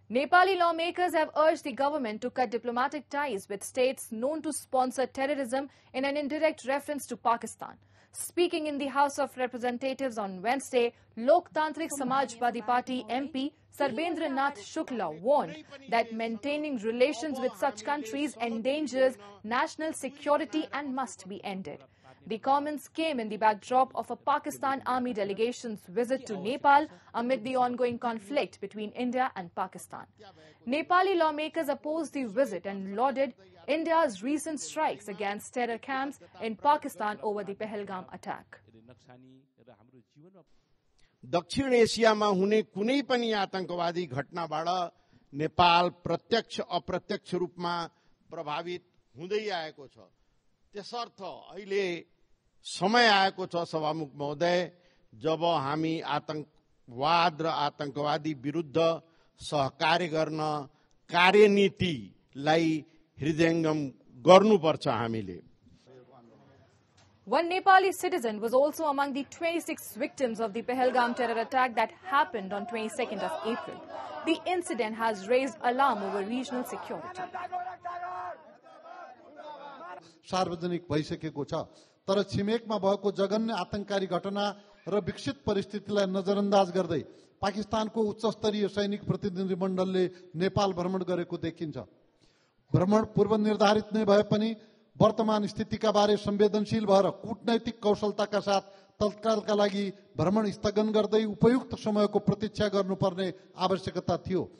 Nepali lawmakers have urged the government to cut diplomatic ties with states known to sponsor terrorism in an indirect reference to Pakistan. Speaking in the House of Representatives on Wednesday, Loktantrik Samajwadi Party MP Sarbendra Nath Shukla warned that maintaining relations with such countries endangers national security and must be ended. The comments came in the backdrop of a Pakistan Army delegation's visit to Nepal amid the ongoing conflict between India and Pakistan. Nepali lawmakers opposed the visit and lauded India's recent strikes against terror camps in Pakistan over the Pahalgam attack. दक्षिण एशियामा हुने कुनै पनि आतंकवादी घटनाबाट नेपाल प्रत्यक्ष अप्रत्यक्ष रूपमा प्रभावित हुँदै आएको छ। त्यसर्थ अहिले समय आएको छ सभामुख महोदय, जब हामी आतंकवाद र आतंकवादी विरुद्ध सहकार्य गर्न कार्यनीतिलाई हृदयंगम गर्नुपर्छ। हामीले One Nepali citizen was also among the 26 victims of the Pahalgam terror attack that happened on 22nd of April. The incident has raised alarm over regional security. सार्वजनिक भइसकेको छ, तर छिमेकमा भएको जघन्य आतंककारी घटना र विकसित परिस्थितिलाई नजरअन्दाज गर्दै पाकिस्तानको उच्चस्तरीय सैनिक प्रतिनिधिमण्डलले नेपाल भ्रमण गरेको देखिन्छ। भ्रमण पूर्व निर्धारित नै भए पनि वर्तमान स्थितिका बारे संवेदनशील भएर कूटनैतिक कौशलताका साथ तत्कालका लागि भ्रमण स्थगन गर्दै उपयुक्त समयको प्रतीक्षा गर्नुपर्ने आवश्यकता थियो।